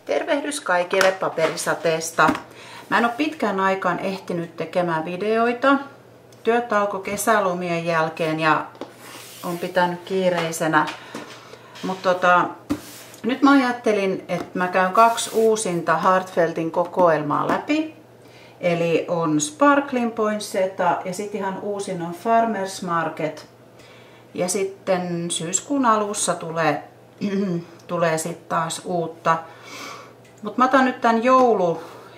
Tervehdys kaikille paperisateesta. Mä en ole pitkään aikaan ehtinyt tekemään videoita. Työt alkoi kesälomien jälkeen ja on pitänyt kiireisenä. Mutta nyt mä ajattelin, että mä käyn 2 uusinta Heartfeltin kokoelmaa läpi. Eli on Sparkling Poinsettia ja sitten ihan uusin on Farmers Market. Ja sitten syyskuun alussa tulee sitten taas uutta. Mutta mä otan nyt tämän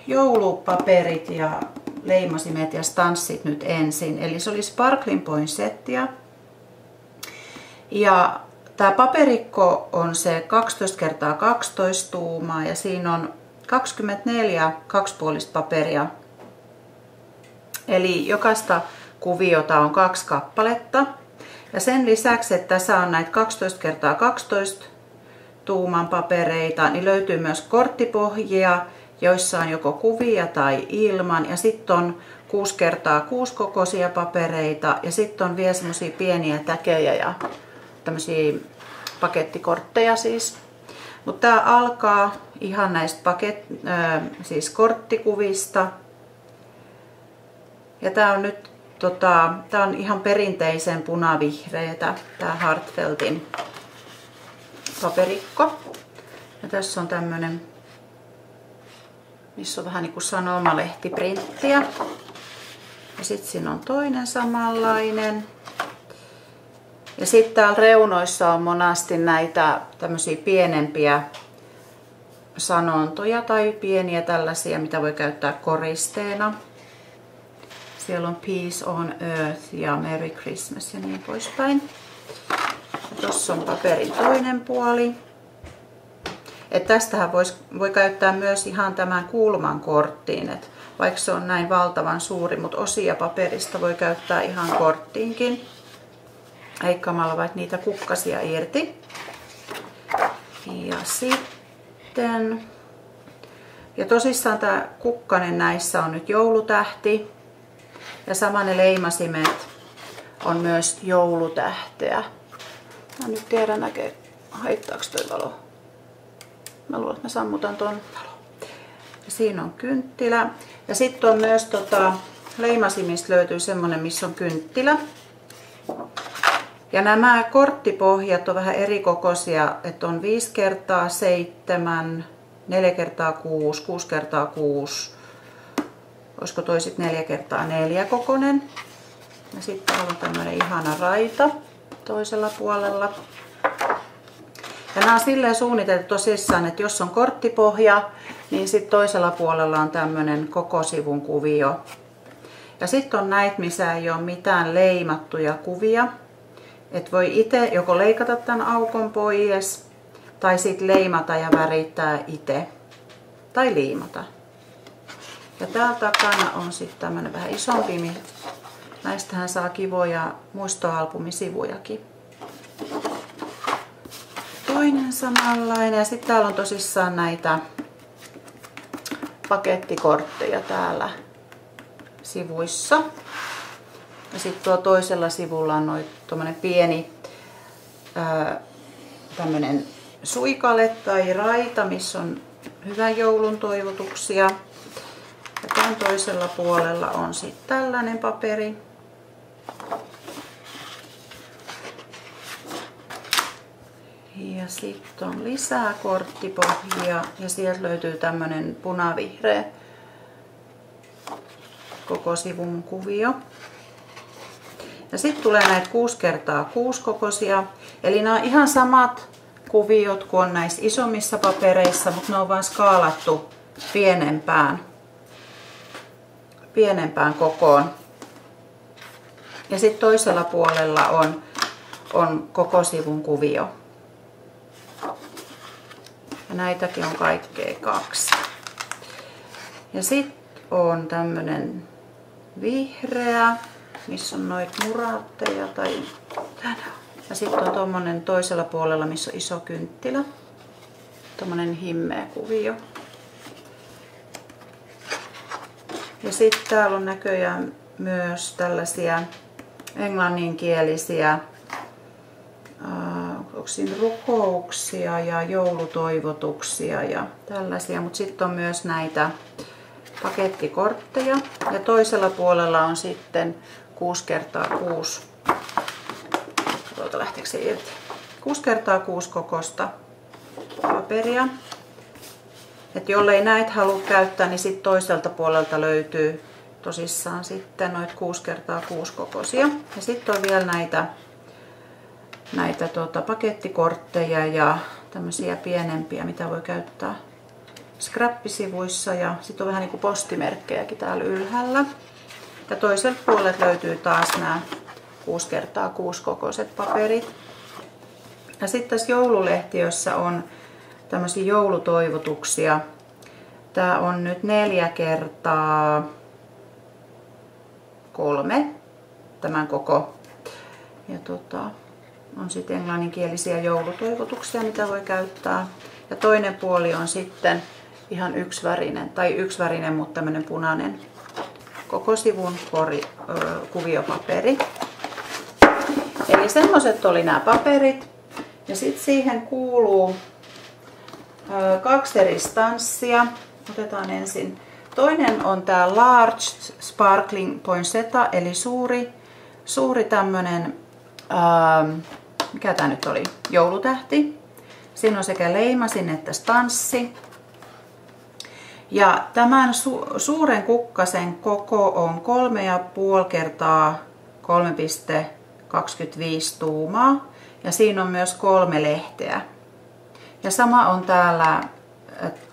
joulupaperit ja leimasimet ja stanssit nyt ensin. Eli se oli Sparkling Poinsettia. Ja tämä paperikko on se 12x12 tuumaa ja siinä on 24 kaksipuolista paperia. Eli jokaista kuviota on 2 kappaletta. Ja sen lisäksi, että tässä on näitä 12x12 tuuman papereita, niin löytyy myös korttipohjia, joissa on joko kuvia tai ilman. Ja sitten on 6x6 kokoisia papereita ja sitten on vielä semmosia pieniä täkejä ja tämmöisiä pakettikortteja siis. Mutta tämä alkaa ihan näistä siis korttikuvista. Ja tämä on nyt tää on ihan perinteisen punavihreätä, tää Heartfeltin paperikko. Ja tässä on tämmönen, missä on vähän niinku sanomalehtiprinttiä. Ja sitten siinä on toinen samanlainen. Ja sitten täällä reunoissa on monasti näitä tämmöisiä pienempiä sanontoja tai pieniä tällaisia, mitä voi käyttää koristeena. Siellä on Peace on Earth ja Merry Christmas ja niin poispäin. Tuossa on paperin toinen puoli. Et tästähän voi käyttää myös ihan tämän kulman korttiin. Et vaikka se on näin valtavan suuri, mutta osia paperista voi käyttää ihan korttiinkin. Leikkaamalla vaikka niitä kukkasia irti. Ja sitten... Ja tosissaan tämä kukkanen näissä on nyt joulutähti. Ja sama ne leimasimet on myös joulutähteä. Mä nyt tiedän haittaako toi valo. Mä luulen, että mä sammutan ton valon. Ja siinä on kynttilä. Ja sitten on myös leimasimista löytyy semmonen, missä on kynttilä. Ja nämä korttipohjat on vähän eri kokoisia, että on 5x7, 4x6, 6x6. Olisiko toi sitten 4x4 kokonen. Ja sitten täällä on tämmönen ihana raita toisella puolella. Ja nämä on silleen suunniteltu tosissaan, että jos on korttipohja, niin sitten toisella puolella on tämmönen koko sivun kuvio. Ja sitten on näitä, missä ei ole mitään leimattuja kuvia. Että voi itse joko leikata tämän aukon pois, tai sitten leimata ja värittää itse. Tai liimata. Ja täällä takana on sitten tämmönen vähän isompi. Näistähän saa kivoja muistoalbumisivujakin. Toinen samanlainen. Ja sitten täällä on tosissaan näitä pakettikortteja täällä sivuissa. Ja sitten tuo toisella sivulla on tuommoinen pieni tämmönen suikale tai raita, missä on hyvän joulun toivotuksia. Ja tämän toisella puolella on sitten tällainen paperi. Ja sitten on lisää korttipohjia ja sieltä löytyy tämmönen punavihreä koko sivun kuvio. Ja sitten tulee näitä 6x6 kokoisia. Eli nämä on ihan samat kuviot kuin on näissä isommissa papereissa, mutta ne on vain skaalattu pienempään kokoon. Ja sitten toisella puolella on koko sivun kuvio. Ja näitäkin on kaikkea 2. Ja sitten on tämmönen vihreä, missä on noita muraatteja tai ja sitten on tommonen toisella puolella, missä on iso kynttilä. Tommonen himmeä kuvio. Ja sitten täällä on näköjään myös tällaisia englanninkielisiä, onko tarkoituksiin, rukouksia ja joulutoivotuksia ja tällaisia, mutta sitten on myös näitä pakettikortteja ja toisella puolella on sitten 6x6, tuolta lähteekö se irti, 6x6 kokosta paperia. Et jollei näitä halua käyttää, niin sitten toiselta puolelta löytyy tosissaan sitten noita 6x6 kokoisia. Ja sitten on vielä näitä pakettikortteja ja tämmöisiä pienempiä, mitä voi käyttää scrappisivuissa. Ja sitten on vähän niin kuin postimerkkejäkin täällä ylhäällä. Ja toiselta puolelta löytyy taas nämä 6x6 kokoiset paperit. Ja sitten tässä joululehtiössä on tämmöisiä joulutoivotuksia. Tää on nyt 4x3 tämän koko. Ja on sitten englanninkielisiä joulutoivotuksia, mitä voi käyttää. Ja toinen puoli on sitten ihan yksivärinen, tai yksivärinen, mutta tämmönen punainen koko sivun kuviopaperi. Eli semmoset oli nämä paperit. Ja sitten siihen kuuluu 2 eri stanssia. Otetaan ensin. Toinen on tämä Large Sparkling Poinsettia, eli suuri tämmönen, mikä tää nyt oli, joulutähti. Siinä on sekä leimasin että stanssi. Ja tämän suuren kukkasen koko on 3,5 kertaa 3,25 tuumaa. Ja siinä on myös 3 lehteä. Ja sama on täällä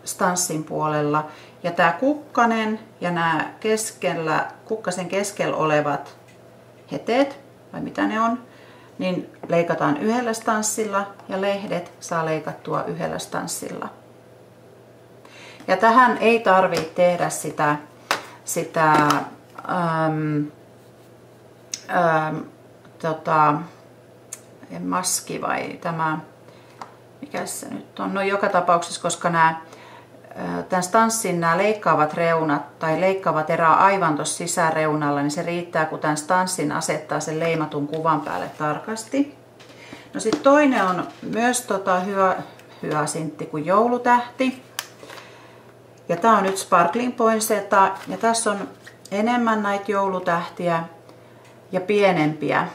stanssin puolella. Ja tämä kukkanen ja nämä kukkasen keskellä olevat heteet, vai mitä ne on, niin leikataan yhdellä stanssilla ja lehdet saa leikattua yhdellä stanssilla. Ja tähän ei tarvitse tehdä sitä maski vai tämä, mikä se nyt on, no joka tapauksessa, koska tämän stanssin nämä leikkaavat reunat tai leikkaavat erää aivan tuossa sisäreunalla, niin se riittää, kun tämän stanssin asettaa sen leimatun kuvan päälle tarkasti. No sitten toinen on myös hyasintti kuin joulutähti. Ja tää on nyt Sparkling Poinsettia ja tässä on enemmän näitä joulutähtiä ja pienempiä.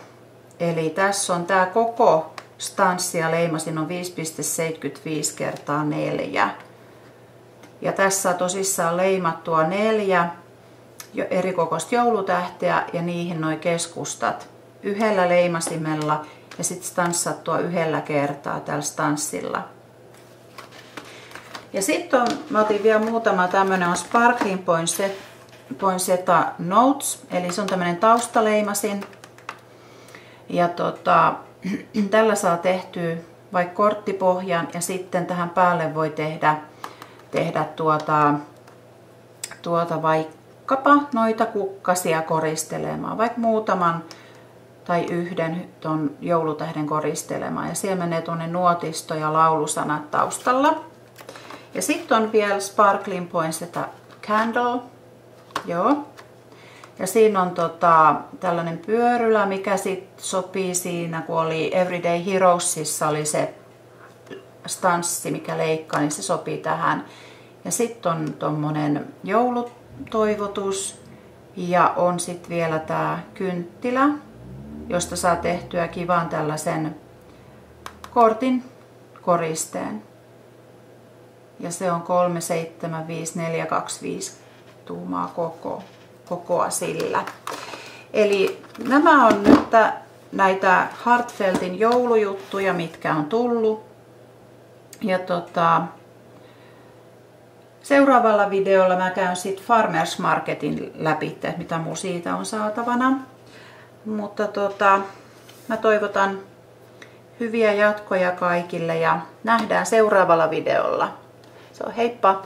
Eli tässä on tää koko stanssi ja leimasin on 5,75 kertaa 4. Ja tässä on tosissaan leimattua 4 eri kokoista joulutähteä ja niihin noi keskustat yhdellä leimasimella ja sitten stanssattua yhdellä kertaa tällä stanssilla. Ja sitten mä otin vielä muutama, tämmönen on Sparkling Poinsettia Notes, eli se on tämmönen taustaleimasin. Ja tällä saa tehtyä vaikka korttipohjan ja sitten tähän päälle voi tehdä vaikkapa noita kukkasia koristelemaan, vaikka muutaman tai yhden ton joulutähden koristelemaan. Ja siellä menee tuonne nuotisto ja laulusanat taustalla. Ja sitten on vielä Sparkling Poinsettia Candle. Joo. Ja siinä on tällainen pyörylä, mikä sitten sopii siinä, kun oli Everyday Heroesissa oli se stanssi, mikä leikkaa, niin se sopii tähän. Ja sitten on tommonen joulutoivotus ja on sitten vielä tää kynttilä, josta saa tehtyä kivan tällaisen kortin koristeen. Ja se on 3,75425 tuumaa kokoa sillä. Eli nämä on nyt näitä Heartfeltin joulujuttuja, mitkä on tullut. Ja seuraavalla videolla mä käyn sitten Farmers Marketin läpi, mitä mun siitä on saatavana. Mutta mä toivotan hyviä jatkoja kaikille ja nähdään seuraavalla videolla. So, heippa!